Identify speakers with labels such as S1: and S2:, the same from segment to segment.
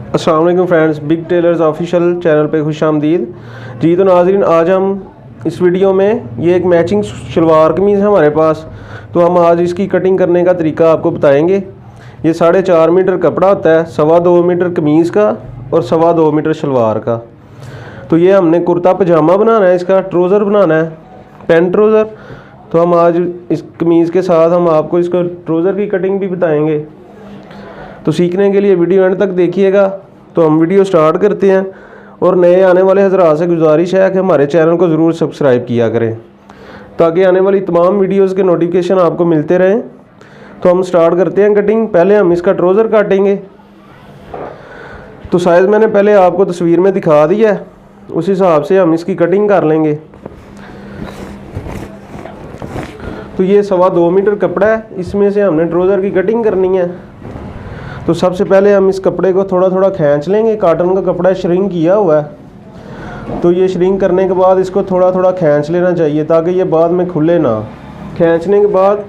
S1: अस्सलाम वालेकुम friends, big tailors official channel पे खुश आमदीद जी। तो नाज़रीन, आज हम इस वीडियो में ये एक मैचिंग शलवार कमीज़ है हमारे पास, तो हम आज इसकी कटिंग करने का तरीका आपको बताएंगे। ये 4.5 मीटर कपड़ा होता है, 2.25 मीटर कमीज़ का और 2.25 मीटर शलवार का। तो ये हमने कुर्ता पजामा बनाना है, इसका ट्रोज़र बनाना है, पैंट ट्रोज़र। तो हम आज इस कमीज़ के साथ हम आपको इसका ट्रोज़र की कटिंग भी बताएंगे। तो सीखने के लिए वीडियो एंड तक देखिएगा। तो हम वीडियो स्टार्ट करते हैं, और नए आने वाले हज़रात से गुजारिश है कि हमारे चैनल को ज़रूर सब्सक्राइब किया करें ताकि आने वाली तमाम वीडियोस के नोटिफिकेशन आपको मिलते रहें। तो हम स्टार्ट करते हैं कटिंग। पहले हम इसका ट्रोज़र काटेंगे। तो साइज़ मैंने पहले आपको तस्वीर में दिखा दिया है, उस हिसाब से हम इसकी कटिंग कर लेंगे। तो ये 2.25 मीटर कपड़ा है, इसमें से हमने ट्रोज़र की कटिंग करनी है। तो सबसे पहले हम इस कपड़े को थोड़ा थोड़ा खींच लेंगे। कॉटन का कपड़ा श्रिंक किया हुआ है, तो ये श्रिंक करने के बाद इसको थोड़ा थोड़ा खींच लेना चाहिए ताकि ये बाद में खुले ना। खींचने के बाद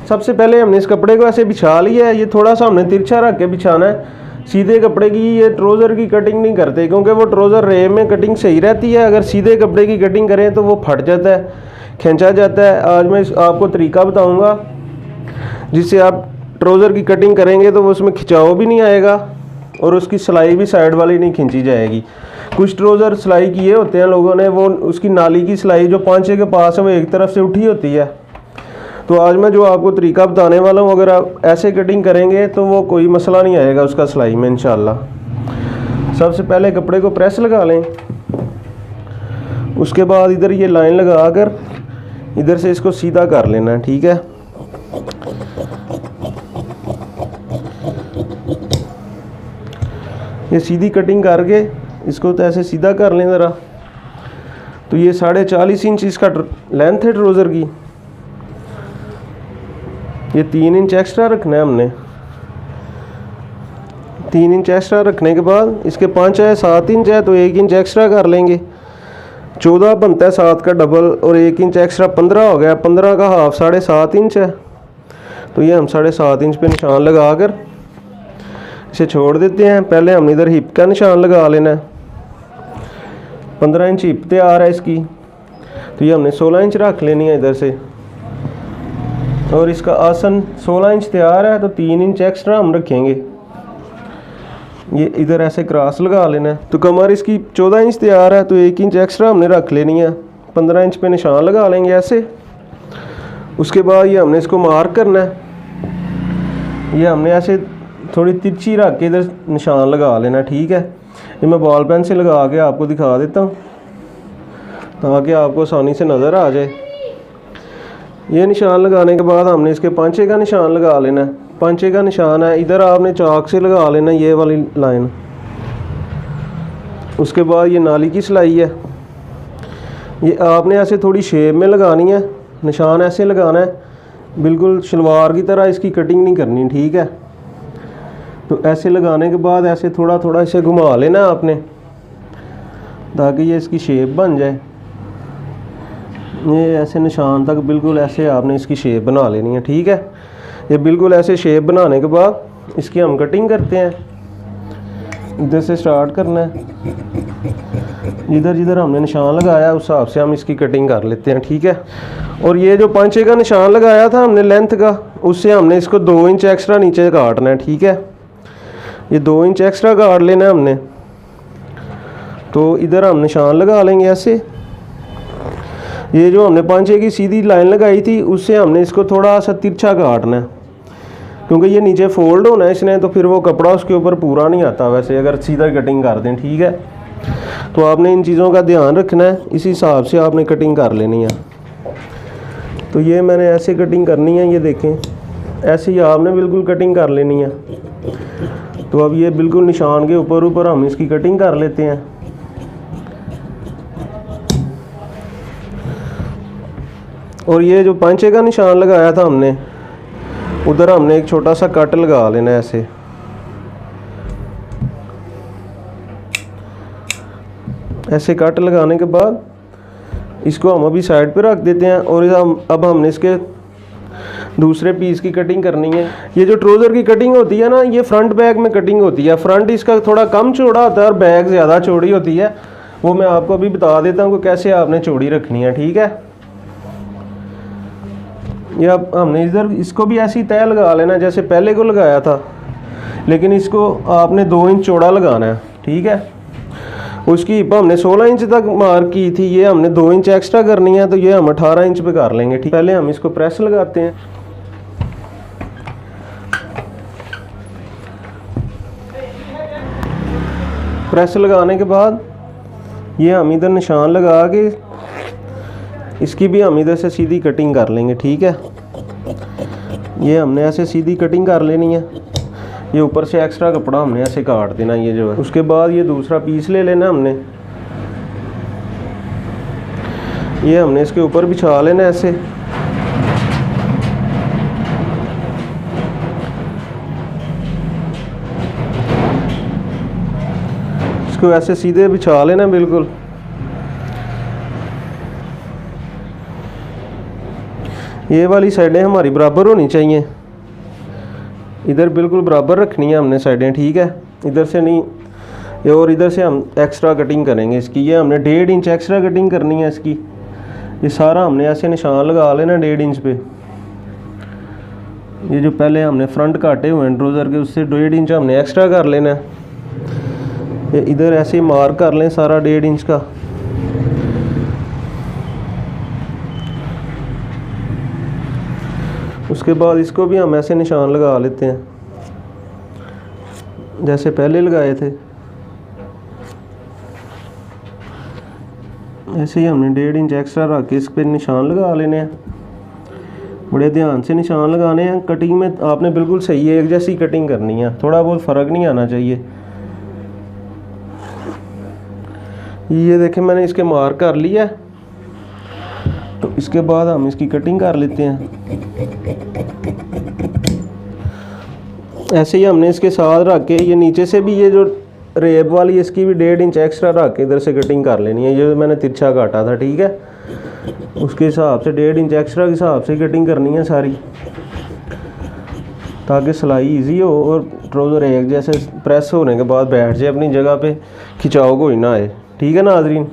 S1: सबसे पहले हमने इस कपड़े को ऐसे बिछा लिया है। ये थोड़ा सा हमने तिरछा रख के बिछाना है। सीधे कपड़े की ये ट्रोज़र की कटिंग नहीं करते, क्योंकि वो ट्रोज़र रेब में कटिंग सही रहती है। अगर सीधे कपड़े की कटिंग करें तो वो फट जाता है, खींचा जाता है। आज मैं आपको तरीका बताऊँगा जिससे आप ट्रोज़र की कटिंग करेंगे तो वो उसमें खिंचाव भी नहीं आएगा और उसकी सिलाई भी साइड वाली नहीं खींची जाएगी। कुछ ट्रोज़र सिलाई किए होते हैं लोगों ने, वो उसकी नाली की सिलाई जो पांचे के पास है वो एक तरफ से उठी होती है। तो आज मैं जो आपको तरीका बताने वाला हूँ, अगर आप ऐसे कटिंग करेंगे तो वो कोई मसला नहीं आएगा उसका सिलाई में इंशाल्लाह। सबसे पहले कपड़े को प्रेस लगा लें, उसके बाद इधर ये लाइन लगा कर इधर से इसको सीधा कर लेना है, ठीक है। ये सीधी कटिंग करके इसको तो ऐसे सीधा कर लें ज़रा। तो ये 40.5 इंच इसका लेंथ है ट्रोज़र की। ये 3 इंच एक्स्ट्रा रखना है हमने। 3 इंच एक्स्ट्रा रखने के बाद इसके 5 है 7 इंच है, तो 1 इंच एक्स्ट्रा कर लेंगे। 14 बनता है 7 का डबल, और 1 इंच एक्स्ट्रा 15 हो गया। 15 का हाफ 7.5 इंच है। तो ये हम 7.5 इंच पे निशान लगा कर इसे छोड़ देते हैं। पहले हमने इधर हिप का निशान लगा लेना है। 15 इंच हिप तैयार है इसकी, तो ये हमने 16 इंच रख लेनी है इधर से। और इसका आसन 16 इंच तैयार है, तो 3 इंच एक्स्ट्रा हम रखेंगे। ये इधर ऐसे क्रॉस लगा लेना है। तो कमर इसकी 14 इंच तैयार है, तो 1 इंच एक्स्ट्रा हमने रख लेनी है। 15 इंच पे निशान लगा लेंगे ऐसे। उसके बाद ये हमने इसको मार्क करना है। ये हमने ऐसे थोड़ी तिरछी रख के इधर निशान लगा लेना, ठीक है। ये मैं बॉल पेन से लगा के आपको दिखा देता हूँ ताकि आपको आसानी से नज़र आ जाए। ये निशान लगाने के बाद हमने इसके पांचे का निशान लगा लेना है। पांचे का निशान है इधर आपने चाक से लगा लेना ये वाली लाइन। उसके बाद ये नाली की सिलाई है, ये आपने ऐसे थोड़ी शेप में लगानी है। निशान ऐसे लगाना है, बिल्कुल शलवार की तरह इसकी कटिंग नहीं करनी, ठीक है। तो ऐसे लगाने के बाद ऐसे थोड़ा थोड़ा इसे घुमा लेना आपने ताकि ये इसकी शेप बन जाए। ये ऐसे निशान तक बिल्कुल ऐसे आपने इसकी शेप बना लेनी है, ठीक है। ये बिल्कुल ऐसे शेप बनाने के बाद इसकी हम कटिंग करते हैं। इधर से स्टार्ट करना है, जिधर जिधर हमने निशान लगाया उस हिसाब से हम इसकी कटिंग कर लेते हैं, ठीक है। और ये जो पांचे का निशान लगाया था हमने लेंथ का, उससे हमने इसको 2 इंच एक्स्ट्रा नीचे काटना है, ठीक है। ये 2 इंच एक्स्ट्रा काट लेना है हमने। तो इधर हम निशान लगा लेंगे ऐसे। ये जो हमने पांचे की सीधी लाइन लगाई थी उससे हमने इसको थोड़ा सा तिरछा काटना है, क्योंकि ये नीचे फोल्ड होना है इसने, तो फिर वो कपड़ा उसके ऊपर पूरा नहीं आता वैसे अगर सीधा कटिंग कर दें, ठीक है। तो आपने इन चीज़ों का ध्यान रखना है, इसी हिसाब से आपने कटिंग कर लेनी है। तो ये मैंने ऐसे कटिंग करनी है, ये देखें ऐसे ही आपने बिल्कुल कटिंग कर लेनी है। तो अब ये बिल्कुल निशान के ऊपर ऊपर हम इसकी कटिंग कर लेते हैं। और ये जो पांचे का निशान लगाया था हमने, उधर हमने एक छोटा सा कट लगा लेना है ऐसे। ऐसे कट लगाने के बाद इसको हम अभी साइड पे रख देते हैं। और अब हमने इसके दूसरे पीस की कटिंग करनी है। ये जो ट्राउज़र की कटिंग होती है ना, ये फ्रंट बैक में कटिंग होती है। फ्रंट इसका थोड़ा कम चौड़ा होता है और बैक ज़्यादा चौड़ी होती है। वो मैं आपको अभी बता देता हूँ कि कैसे आपने चौड़ी रखनी है, ठीक है। ये अब हमने इधर इसको भी ऐसी तय लगा लेना जैसे पहले को लगाया था, लेकिन इसको आपने 2 इंच चौड़ा लगाना है, ठीक है। उसकी हिप हमने 16 इंच तक मार्क की थी, ये हमने 2 इंच एक्स्ट्रा करनी है, तो ये हम 18 इंच पे कर लेंगे, ठीक। पहले हम इसको प्रेस लगाते हैं। प्रेस लगाने के बाद ये हम इधर निशान लगा के इसकी भी हम इधर से सीधी कटिंग कर लेंगे, ठीक है। ये हमने ऐसे सीधी कटिंग कर लेनी है। ये ऊपर से एक्स्ट्रा कपड़ा हमने ऐसे काट देना, ये जो है। उसके बाद ये दूसरा पीस ले लेना हमने, ये हमने इसके ऊपर बिछा लेना ऐसे। इसको ऐसे सीधे बिछा लेना बिल्कुल। ये वाली साइडें हमारी बराबर होनी चाहिए, इधर बिल्कुल बराबर रखनी है हमने साइडें, ठीक है। इधर से नहीं, और इधर से हम एक्स्ट्रा कटिंग करेंगे इसकी। ये हमने 1.5 इंच एक्स्ट्रा कटिंग करनी है इसकी। ये सारा हमने ऐसे निशान लगा लेना 1.5 इंच पे। ये जो पहले हमने फ्रंट काटे हुए हैं ट्राउज़र के, उससे 1.5 इंच हमने एक्स्ट्रा कर लेना है। ये इधर ऐसे मार्क कर लें सारा 1.5 इंच का। उसके बाद इसको भी हम ऐसे निशान लगा लेते हैं जैसे पहले लगाए थे। ऐसे ही हमने 1.5 इंच एक्स्ट्रा रख के इस पर निशान लगा लेने हैं। बड़े ध्यान से निशान लगाने हैं। कटिंग में आपने बिल्कुल सही है, एक जैसी कटिंग करनी है, थोड़ा बहुत फ़र्क नहीं आना चाहिए। ये देखें मैंने इसके मार्क कर लिया, तो इसके बाद हम इसकी कटिंग कर लेते हैं। ऐसे ही हमने इसके साथ रख के ये नीचे से भी ये जो रेब वाली इसकी भी 1.5 इंच एक्स्ट्रा रख के इधर से कटिंग कर लेनी है। ये मैंने तिरछा काटा था, ठीक है। उसके हिसाब से 1.5 इंच एक्स्ट्रा के हिसाब से कटिंग करनी है सारी, ताकि सिलाई इजी हो और ट्राउज़र एक जैसे प्रेस होने के बाद बैठ जाए अपनी जगह पे, खिंचाव कोई ना आए, ठीक है नाज़रीन।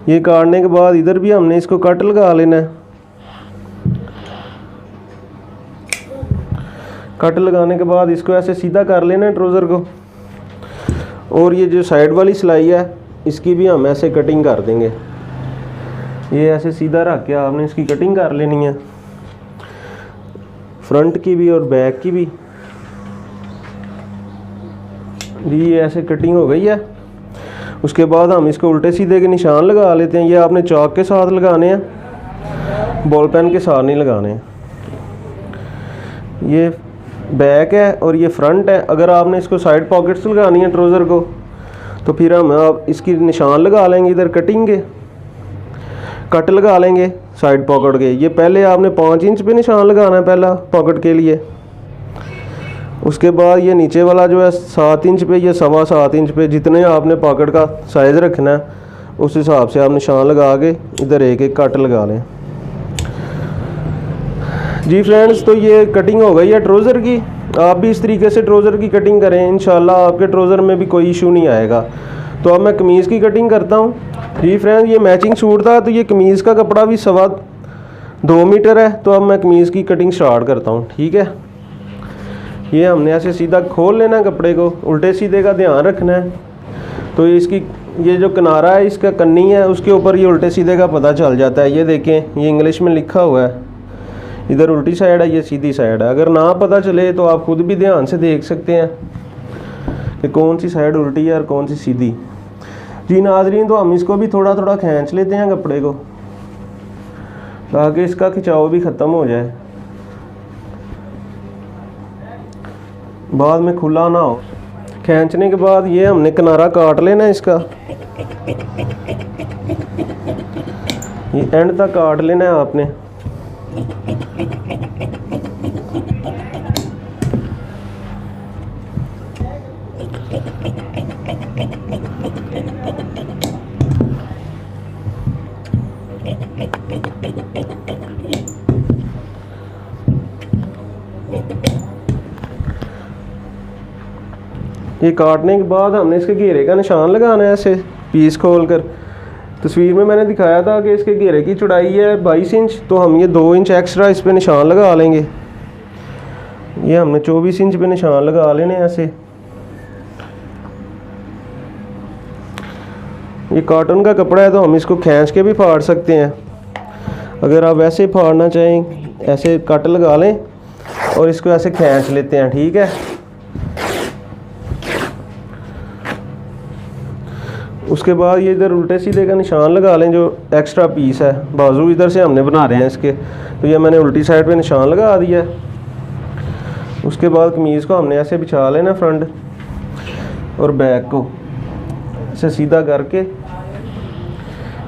S1: ये काटने के बाद इधर भी हमने इसको कट लगा लेना है। कट लगाने के बाद इसको ऐसे सीधा कर लेना है ट्राउज़र को। और ये जो साइड वाली सिलाई है इसकी भी हम ऐसे कटिंग कर देंगे। ये ऐसे सीधा रख के आपने इसकी कटिंग कर लेनी है, फ्रंट की भी और बैक की भी। जी ये ऐसे कटिंग हो गई है। उसके बाद हम इसको उल्टे सीधे के निशान लगा लेते हैं। ये आपने चॉक के साथ लगाने हैं, बॉल पेन के साथ नहीं लगाने हैं। ये बैक है और ये फ्रंट है। अगर आपने इसको साइड पॉकेट्स लगानी है ट्राउज़र को, तो फिर हम आप इसकी निशान लगा लेंगे इधर कटिंग के, कट लगा लेंगे साइड पॉकेट के। ये पहले आपने 5 इंच पे निशान लगाना है पहला पॉकेट के लिए। उसके बाद ये नीचे वाला जो है 7 इंच पे, ये 7.25 इंच पे, जितने आपने पॉकेट का साइज़ रखना है उस हिसाब से आप निशान लगा के इधर एक एक कट लगा लें। जी फ्रेंड्स, तो ये कटिंग हो गई है ट्राउज़र की। आप भी इस तरीके से ट्राउज़र की कटिंग करें, इंशाल्लाह आपके ट्राउज़र में भी कोई इशू नहीं आएगा। तो अब मैं कमीज़ की कटिंग करता हूँ। जी फ्रेंड्स, ये मैचिंग सूट था, तो ये कमीज़ का कपड़ा भी 2.25 मीटर है। तो अब मैं कमीज़ की कटिंग स्टार्ट करता हूँ, ठीक है। ये हमने ऐसे सीधा खोल लेना है कपड़े को, उल्टे सीधे का ध्यान रखना है। तो इसकी ये जो किनारा है इसका कन्नी है, उसके ऊपर ये उल्टे सीधे का पता चल जाता है। ये देखें, ये इंग्लिश में लिखा हुआ है, इधर उल्टी साइड है, ये सीधी साइड है। अगर ना पता चले तो आप खुद भी ध्यान से देख सकते हैं कि कौन सी साइड उल्टी है और कौन सी सीधी। जी नाज़रीन, तो हम इसको भी थोड़ा थोड़ा खींच लेते हैं कपड़े को, ताकि इसका खिंचाव भी ख़त्म हो जाए, बाद में खुला ना हो। खींचने के बाद ये हमने किनारा काट लेना इसका, ये एंड तक काट लेना है आपने। ये काटने के बाद हमने इसके घेरे का निशान लगाना है ऐसे पीस खोल कर। तस्वीर में मैंने दिखाया था कि इसके घेरे की चौड़ाई है 22 इंच, तो हम ये 2 इंच एक्स्ट्रा इस पे निशान लगा लेंगे। ये हमने 24 इंच पे निशान लगा लेने ऐसे। ये कॉटन का कपड़ा है तो हम इसको खींच के भी फाड़ सकते हैं। अगर आप वैसे फाड़ना चाहें ऐसे कट लगा लें और इसको ऐसे खींच लेते हैं, ठीक है। उसके बाद ये इधर उल्टे सीधे का निशान लगा लें, जो एक्स्ट्रा पीस है बाजू इधर से हमने बना रहे हैं इसके, तो ये मैंने उल्टी साइड पे निशान लगा दिया है। उसके बाद कमीज़ को हमने ऐसे बिछा लेना फ्रंट और बैक को ऐसे सीधा करके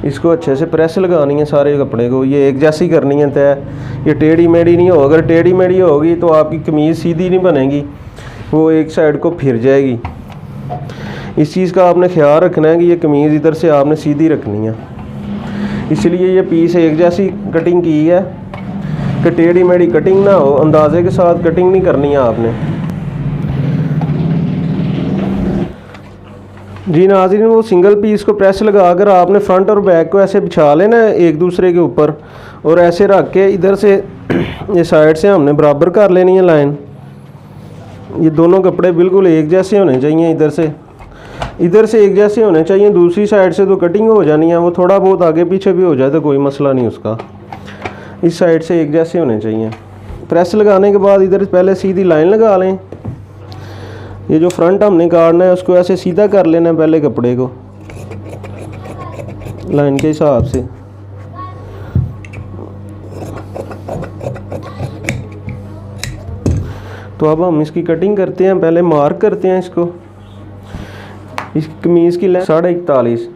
S1: इसको अच्छे से प्रेस लगानी है सारे कपड़े को। ये एक जैसी करनी है तय, ये टेढ़ी मेढ़ी नहीं हो। अगर टेढ़ी मेढ़ी होगी तो आपकी कमीज़ सीधी नहीं बनेगी, वो एक साइड को फिर जाएगी। इस चीज़ का आपने ख्याल रखना है कि ये कमीज़ इधर से आपने सीधी रखनी है। इसलिए ये पीस एक जैसी कटिंग की है कि टेढ़ी मेढ़ी कटिंग ना हो, अंदाजे के साथ कटिंग नहीं करनी है आपने। जी नाज़रीन, वो सिंगल पीस को प्रेस लगा कर आपने फ्रंट और बैक को ऐसे बिछा लेना है एक दूसरे के ऊपर, और ऐसे रख के इधर से ये साइड से हमने बराबर कर लेनी है लाइन। ये दोनों कपड़े बिल्कुल एक जैसे होने चाहिए, इधर से एक जैसे होने चाहिए, दूसरी साइड से तो कटिंग हो जानी है। वो थोड़ा बहुत आगे पीछे भी हो जाए तो कोई मसला नहीं उसका, इस साइड से एक जैसे होने चाहिए। प्रेस लगाने के बाद इधर पहले सीधी लाइन लगा लें। ये जो फ्रंट हमने काटना है उसको ऐसे सीधा कर लेना है पहले कपड़े को लाइन के हिसाब से। तो अब हम इसकी कटिंग करते हैं, पहले मार्क करते हैं इसको। इस कमीज़ की लेंथ 41.5,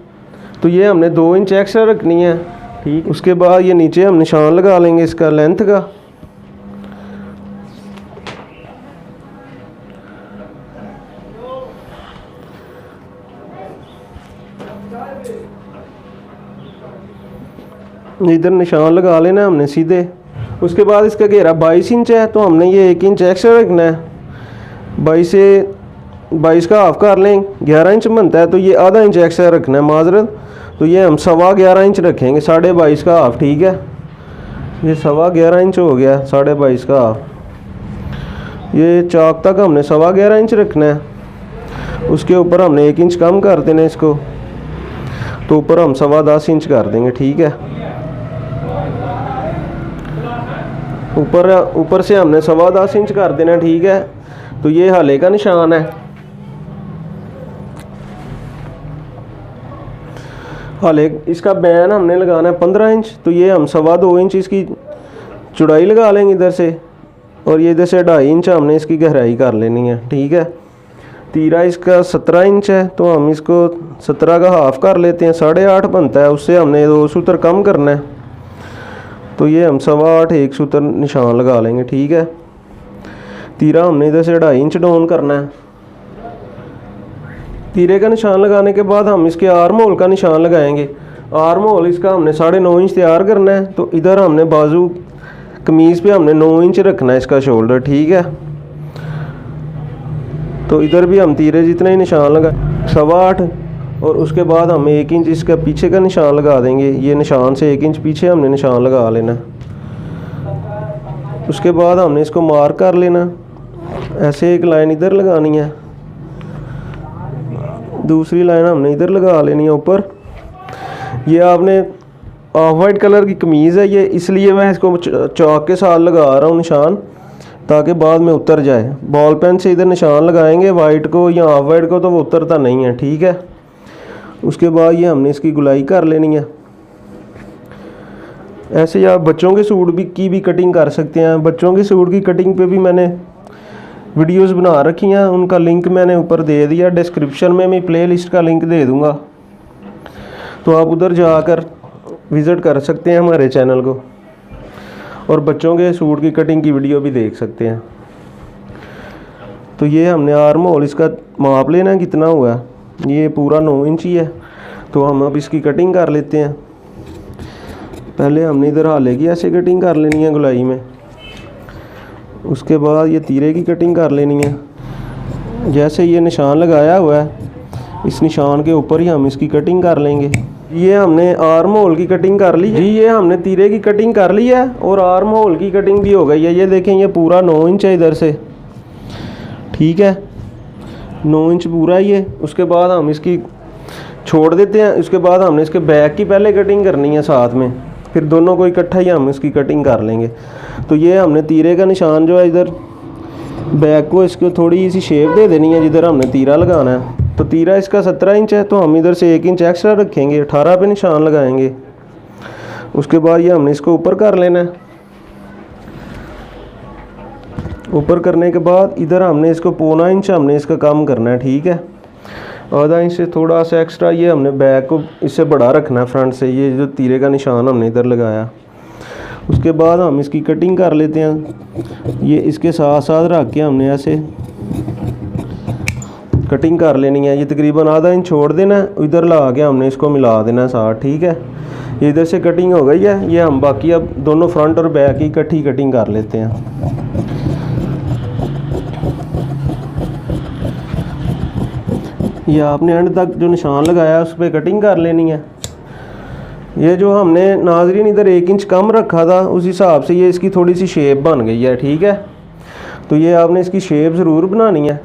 S1: तो ये हमने 2 इंच एक्स्ट्रा रखनी है, ठीक। उसके बाद ये नीचे हम निशान लगा लेंगे इसका लेंथ का। इधर निशान लगा लेना हमने सीधे। उसके बाद इसका घेरा 22 इंच है, तो हमने ये 1 इंच एक्स्ट्रा रखना है। 22 का हाफ कर लें, 11 इंच बनता है, तो ये आधा इंच एक्स्ट्रा रखना है माजरत। तो ये हम 11.25 इंच रखेंगे, 22.5 का हाफ, ठीक है। ये 11.25 इंच हो गया, 22.5 का हाफ। ये चाक तक हमने 11.25 इंच रखना है। उसके ऊपर हमने 1 इंच कम कर देना इसको, तो ऊपर हम 10.25 इंच कर देंगे, ठीक है। ऊपर से हमने 10.25 इंच कर देना, ठीक है। तो ये हाले का निशान है। हाले इसका बैन हमने लगाना है 15 इंच, तो ये हम 2.25 इंच इसकी चौड़ाई लगा लेंगे इधर से, और ये इधर से 2.5 इंच हमने इसकी गहराई कर लेनी है, ठीक है। तीरा इसका 17 इंच है, तो हम इसको 17 का हाफ कर लेते हैं, 8.5 बनता है। उससे हमने 2 सूत्र कम करना है, तो ये हम 8.25 1 सूत्र निशान लगा लेंगे, ठीक है। तीरा हमने इधर से 2.5 इंच डाउन करना है। तीरे का निशान लगाने के बाद हम इसके आर्म होल का निशान लगाएंगे। आर्म होल इसका हमने 9.5 इंच तैयार करना है, तो इधर हमने बाजू कमीज़ पे हमने 9 इंच रखना है इसका शोल्डर, ठीक है। तो इधर भी हम तीरे जितना ही निशान लगा 8.25, और उसके बाद हम 1 इंच इसका पीछे का निशान लगा देंगे। ये निशान से 1 इंच पीछे हमने निशान लगा लेना। उसके बाद हमने इसको मार्क कर लेना, ऐसे एक लाइन इधर लगानी है, दूसरी लाइन हमने इधर लगा लेनी है ऊपर। ये आपने ऑफ वाइट कलर की कमीज़ है ये, इसलिए मैं इसको चौक के साथ लगा रहा हूँ निशान, ताकि बाद में उतर जाए। बॉल पेन से इधर निशान लगाएंगे वाइट को या ऑफ वाइट को, तो वो उतरता नहीं है, ठीक है। उसके बाद ये हमने इसकी गुलाई कर लेनी है। ऐसे आप बच्चों के सूट की भी कटिंग कर सकते हैं। बच्चों के सूट की कटिंग पे भी मैंने वीडियोस बना रखी हैं, उनका लिंक मैंने ऊपर दे दिया। डिस्क्रिप्शन में मैं प्लेलिस्ट का लिंक दे दूँगा, तो आप उधर जाकर विज़िट कर सकते हैं हमारे चैनल को, और बच्चों के सूट की कटिंग की वीडियो भी देख सकते हैं। तो ये हमने आर्म होल इसका माप लेना कितना हुआ, ये पूरा 9 इंच ही है। तो हम अब इसकी कटिंग कर लेते हैं। पहले हमने इधर हाले की ऐसे कटिंग कर लेनी है गुलाई में। उसके बाद ये तीरे की कटिंग कर लेनी है। जैसे ये निशान लगाया हुआ है, इस निशान के ऊपर ही हम इसकी कटिंग कर लेंगे। ये हमने आर्म होल की कटिंग कर ली जी, ये हमने तीरे की कटिंग कर ली है और आर्म होल की कटिंग भी हो गई है। ये देखें, ये पूरा 9 इंच है इधर से, ठीक है, 9 इंच पूरा ये। उसके बाद हम इसकी छोड़ देते हैं। उसके बाद हमने इसके बैक की पहले कटिंग करनी है साथ में, फिर दोनों को इकट्ठा ही हम इसकी कटिंग कर लेंगे। तो ये हमने तीरे का निशान जो है इधर बैक को इसको थोड़ी सी शेप दे देनी है जिधर हमने तीरा लगाना है। तो तीरा इसका 17 इंच है, तो हम इधर से 1 इंच एक्स्ट्रा रखेंगे, 18 पे निशान लगाएंगे। उसके बाद ये हमने इसको ऊपर कर लेना है। ऊपर करने के बाद इधर हमने इसको 1.25 इंच हमने इसका कम करना है, ठीक है। आधा इंच से थोड़ा सा एक्स्ट्रा ये हमने बैक को इससे बड़ा रखना है फ्रंट से, ये जो तीरे का निशान हमने इधर लगाया। उसके बाद हम इसकी कटिंग कर लेते हैं। ये इसके साथ साथ रख के हमने ऐसे कटिंग कर लेनी है। ये तकरीबन आधा इंच छोड़ देना है, इधर लगा के हमने इसको मिला देना है साथ, ठीक है। ये इधर से कटिंग हो गई है। ये हम बाकी अब दोनों फ्रंट और बैक की इकट्ठी कटिंग कर लेते हैं। ये आपने एंड तक जो निशान लगाया है उस पर कटिंग कर लेनी है। ये जो हमने नाजरीन इधर 1 इंच कम रखा था, उस हिसाब से ये इसकी थोड़ी सी शेप बन गई है, ठीक है। तो ये आपने इसकी शेप ज़रूर बनानी है।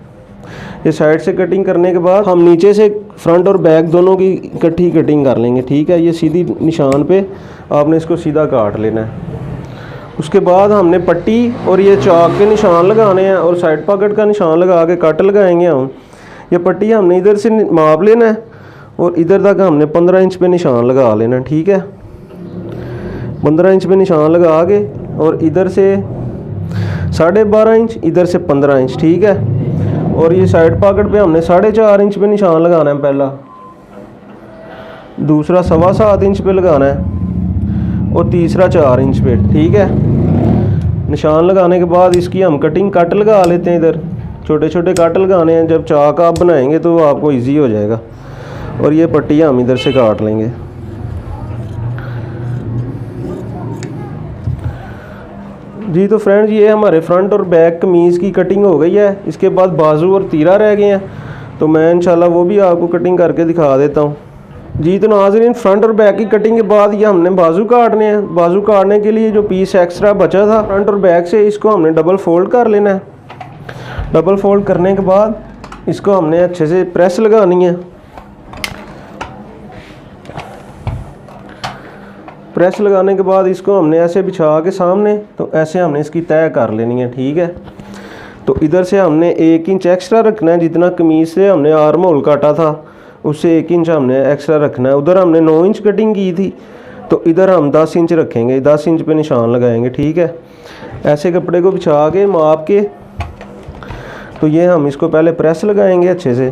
S1: ये साइड से कटिंग करने के बाद हम नीचे से फ्रंट और बैक दोनों की इकट्ठी कटिंग कर लेंगे, ठीक है। ये सीधी निशान पे आपने इसको सीधा काट लेना है। उसके बाद हमने पट्टी और ये चाक के निशान लगाने हैं और साइड पॉकेट का निशान लगा के कट लगाएंगे हम। ये पट्टी हमने इधर से माप लेना है और इधर तक हमने 15 इंच पे निशान लगा लेना, ठीक है। 15 इंच पे निशान लगा के और इधर से 12.5 इंच, इधर से 15 इंच, ठीक है। और ये साइड पॉकेट पे हमने 4.5 इंच पे निशान लगाना है पहला, दूसरा 7.25 इंच पे लगाना है और तीसरा 4 इंच पे, ठीक है। निशान लगाने के बाद इसकी हम कटिंग कट लगा लेते हैं। इधर छोटे छोटे कट लगाने हैं, जब चाक आप बनाएंगे तो आपको इजी हो जाएगा। और ये पट्टी हम इधर से काट लेंगे। जी तो फ्रेंड्स, ये हमारे फ्रंट और बैक कमीज़ की कटिंग हो गई है। इसके बाद बाजू और तीरा रह गए हैं, तो मैं इंशाल्लाह वो भी आपको कटिंग करके दिखा देता हूँ। जी तो नाज़रीन, फ्रंट और बैक की कटिंग के बाद ये हमने बाजू काटने हैं। बाजू काटने के लिए जो पीस एक्स्ट्रा बचा था फ्रंट और बैक से, इसको हमने डबल फोल्ड कर लेना है। डबल फोल्ड करने के बाद इसको हमने अच्छे से प्रेस लगानी है। प्रेस लगाने के बाद इसको हमने ऐसे बिछा के सामने, तो ऐसे हमने इसकी तय कर लेनी है, ठीक है। तो इधर से हमने 1 इंच एक्स्ट्रा रखना है, जितना कमीज से हमने आर्म होल काटा था उससे 1 इंच हमने एक्स्ट्रा रखना है। उधर हमने 9 इंच कटिंग की थी, तो इधर हम 10 इंच रखेंगे, 10 इंच पे निशान लगाएंगे, ठीक है। ऐसे कपड़े को बिछा के माप के, तो ये हम इसको पहले प्रेस लगाएंगे अच्छे से।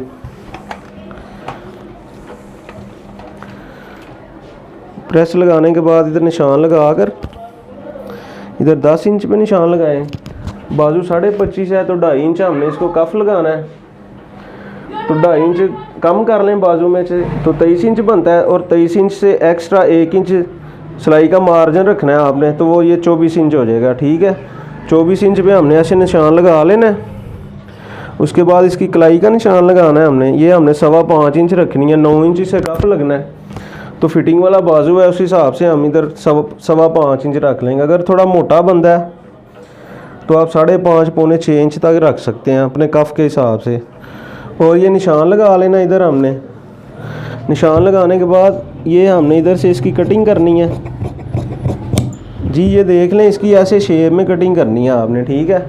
S1: प्रेस लगाने के बाद इधर निशान लगा कर इधर 10 इंच पे निशान लगाएं। बाजू 25.5 है, तो 2.5 इंच हमने इसको कफ लगाना है। तो 2.5 इंच कम कर लें बाजू में से, तो 23 इंच बनता है। और 23 इंच से एक्स्ट्रा 1 इंच सिलाई का मार्जिन रखना है आपने, तो वो ये 24 इंच हो जाएगा, ठीक है। 24 इंच पे हमने ऐसे निशान लगा लेना है। उसके बाद इसकी कलाई का निशान लगाना है हमने। ये हमने 5.25 इंच रखनी है, 9 इंच से कफ लगना है। तो फिटिंग वाला बाजू है, उस हिसाब से हम इधर 5.25 इंच रख लेंगे। अगर थोड़ा मोटा बंदा है तो आप 5.5 पौने 6 इंच तक रख सकते हैं अपने कफ के हिसाब से। और ये निशान लगा लेना इधर हमने। निशान लगाने के बाद ये हमने इधर से इसकी कटिंग करनी है जी। ये देख लें, इसकी ऐसे शेप में कटिंग करनी है आपने, ठीक है।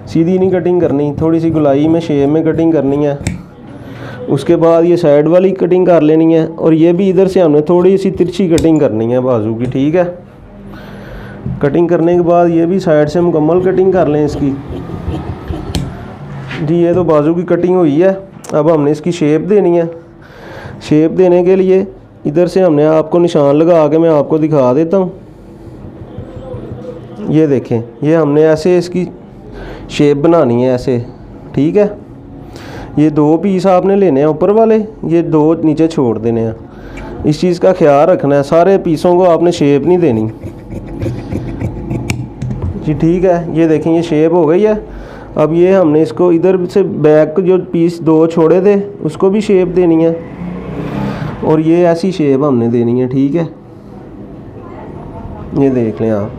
S1: सीधी नहीं कटिंग करनी, थोड़ी सी गुलाई में शेप में कटिंग करनी है। उसके बाद ये साइड वाली कटिंग कर लेनी है। और ये भी इधर से हमने थोड़ी सी तिरछी कटिंग करनी है बाजू की, ठीक है। कटिंग करने के बाद ये भी साइड से मुकम्मल कटिंग कर लें इसकी जी। ये तो बाजू की कटिंग हुई है। अब हमने इसकी शेप देनी है। शेप देने के लिए इधर से हमने आपको निशान लगा के मैं आपको दिखा देता हूँ। ये देखें, ये हमने ऐसे इसकी शेप बनानी है ऐसे, ठीक है। ये 2 पीस आपने लेने हैं ऊपर वाले, ये 2 नीचे छोड़ देने हैं। इस चीज़ का ख्याल रखना है, सारे पीसों को आपने शेप नहीं देनी जी, ठीक है। ये देखें, ये शेप हो गई है। अब ये हमने इसको इधर से बैक जो पीस 2 छोड़े थे उसको भी शेप देनी है, और ये ऐसी शेप हमने देनी है, ठीक है। ये देख लें आप।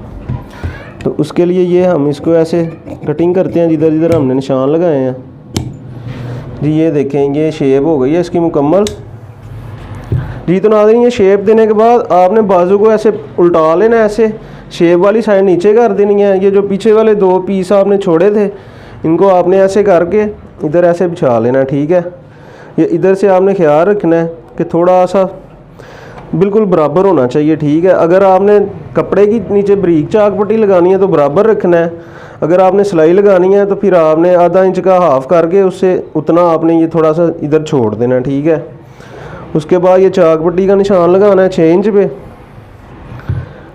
S1: तो उसके लिए ये हम इसको ऐसे कटिंग करते हैं जिधर जिधर हमने निशान लगाए हैं जी। ये देखें ये शेप हो गई है इसकी मुकम्मल जी। तो नाज़रीन ये शेप देने के बाद आपने बाजू को ऐसे उल्टा लेना है, ऐसे शेप वाली साइड नीचे कर देनी है। ये जो पीछे वाले 2 पीस आपने छोड़े थे इनको आपने ऐसे करके इधर ऐसे बिछा लेना, ठीक है। ये इधर से आपने ख्याल रखना है कि थोड़ा सा बिल्कुल बराबर होना चाहिए, ठीक है। अगर आपने कपड़े की नीचे बारीक चाक पट्टी लगानी है तो बराबर रखना है। अगर आपने सिलाई लगानी है तो फिर आपने आधा इंच का हाफ करके उससे उतना आपने ये थोड़ा सा इधर छोड़ देना, ठीक है। उसके बाद ये चाक पट्टी का निशान लगाना है 6 इंच पे।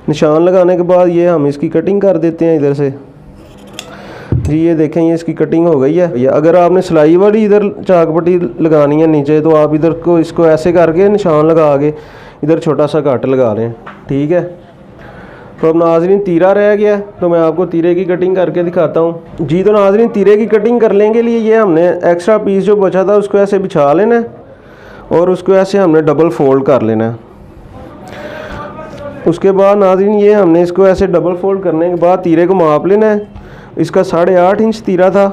S1: निशान लगाने के बाद ये हम इसकी कटिंग कर देते हैं इधर से जी। ये देखें ये इसकी कटिंग हो गई है। ये अगर आपने सिलाई वाली इधर चाक पट्टी लगानी है नीचे तो आप इधर को इसको ऐसे करके निशान लगा के इधर छोटा सा कट लगा लें, ठीक है। तो अब नाज़रीन तीरा रह गया तो मैं आपको तीरे की कटिंग करके दिखाता हूँ जी। तो नाज़रीन तीरे की कटिंग करने के लिए ये हमने एक्स्ट्रा पीस जो बचा था उसको ऐसे बिछा लेना है और उसको ऐसे हमने डबल फोल्ड कर लेना है। उसके बाद नाज़रीन ये हमने इसको ऐसे डबल फोल्ड करने के बाद तीरे को माप लेना है। इसका 8.5 इंच तीरा था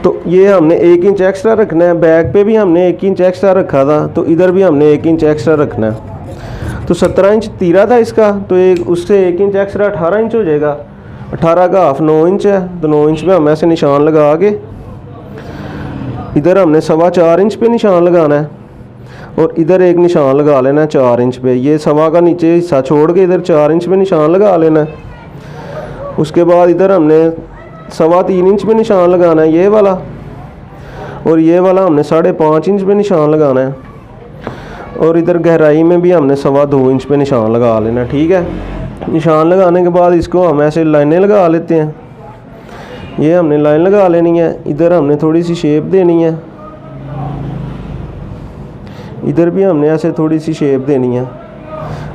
S1: तो ये हमने 1 इंच एक्स्ट्रा रखना है। बैक पे भी हमने 1 इंच एक्स्ट्रा रखा था तो इधर भी हमने 1 इंच एक्स्ट्रा रखना है। तो 17 इंच तीरा था इसका, तो उससे 1 इंच एक्स्ट्रा 18 इंच हो जाएगा। 18 का हाफ 9 इंच है, तो 9 इंच में हम ऐसे निशान लगा के इधर हमने 4.25 इंच पे निशान लगाना है और इधर एक निशान लगा लेना है 4 इंच पे। ये 1.25 का नीचे हिस्सा छोड़ के इधर 4 इंच पे निशान लगा लेना है। उसके बाद इधर हमने 3.25 इंच पे निशान लगाना है ये वाला, और ये वाला हमने 5.5 इंच पे निशान लगाना है, और इधर गहराई में भी हमने 2.25 इंच पे निशान लगा लेना, ठीक है। निशान लगाने के बाद इसको हम ऐसे लाइनें लगा लेते हैं। ये हमने लाइन लगा लेनी है। इधर हमने थोड़ी सी शेप देनी है, इधर भी हमने ऐसे थोड़ी सी शेप देनी है।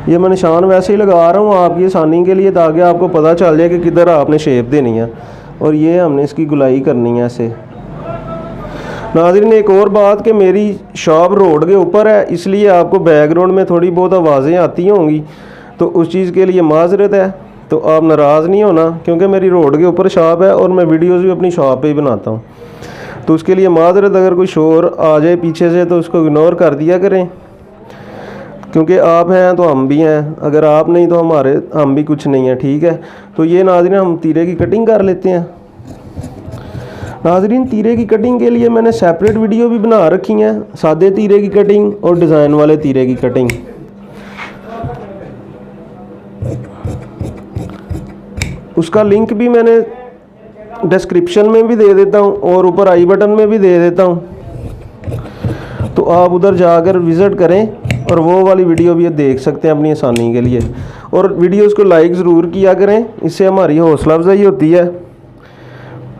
S1: ये मैं निशान वैसे ही लगा रहा हूँ आपकी आसानी के लिए ताकि आपको पता चल जाए कि किधर आपने शेप देनी है। और ये हमने इसकी गुलाई करनी है ऐसे। नाज़रीन एक और बात कि मेरी शॉप रोड के ऊपर है, इसलिए आपको बैकग्राउंड में थोड़ी बहुत आवाज़ें आती होंगी, तो उस चीज़ के लिए माजरत है। तो आप नाराज़ नहीं होना क्योंकि मेरी रोड के ऊपर शॉप है और मैं वीडियोज़ भी अपनी शॉप पे ही बनाता हूँ, तो उसके लिए माजरत। अगर कोई शोर आ जाए पीछे से तो उसको इग्नोर कर दिया करें, क्योंकि आप हैं तो हम भी हैं, अगर आप नहीं तो हम भी कुछ नहीं है, ठीक है। तो ये नाज़रीन हम तीरे की कटिंग कर लेते हैं। नाज़रीन तीरे की कटिंग के लिए मैंने सेपरेट वीडियो भी बना रखी हैं, सादे तीरे की कटिंग और डिज़ाइन वाले तीरे की कटिंग। उसका लिंक भी मैंने डिस्क्रिप्शन में भी दे देता हूँ और ऊपर आई बटन में भी दे देता हूँ, तो आप उधर जाकर विज़िट करें और वो वाली वीडियो भी देख सकते हैं अपनी आसानी के लिए। और वीडियोस को लाइक ज़रूर किया करें, इससे हमारी हौसला अफजाई होती है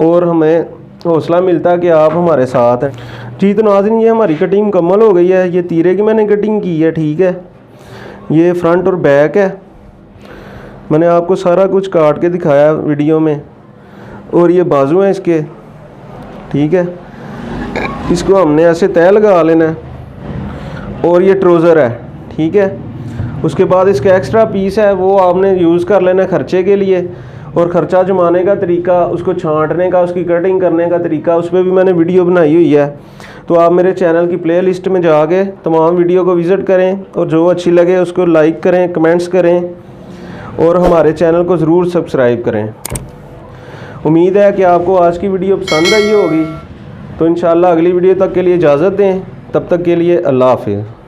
S1: और हमें हौसला मिलता है कि आप हमारे साथ हैं जी। तो नाज़रीन ये हमारी कटिंग मुकम्मल हो गई है। ये तीरे की मैंने कटिंग की है, ठीक है। ये फ्रंट और बैक है, मैंने आपको सारा कुछ काट के दिखाया वीडियो में। और ये बाजू हैं इसके, ठीक है। इसको हमने ऐसे तय लगा लेना है। और ये ट्राउज़र है, ठीक है। उसके बाद इसका एक्स्ट्रा पीस है वो आपने यूज़ कर लेना खर्चे के लिए, और ख़र्चा जमाने का तरीका, उसको छांटने का, उसकी कटिंग करने का तरीका, उस पर भी मैंने वीडियो बनाई हुई है। तो आप मेरे चैनल की प्ले लिस्ट में जाके तमाम वीडियो को विज़िट करें और जो अच्छी लगे उसको लाइक करें, कमेंट्स करें और हमारे चैनल को ज़रूर सब्सक्राइब करें। उम्मीद है कि आपको आज की वीडियो पसंद आई होगी। तो इंशाल्लाह अगली वीडियो तक के लिए इजाज़त दें, तब तक के लिए अल्लाह हाफ़िज़।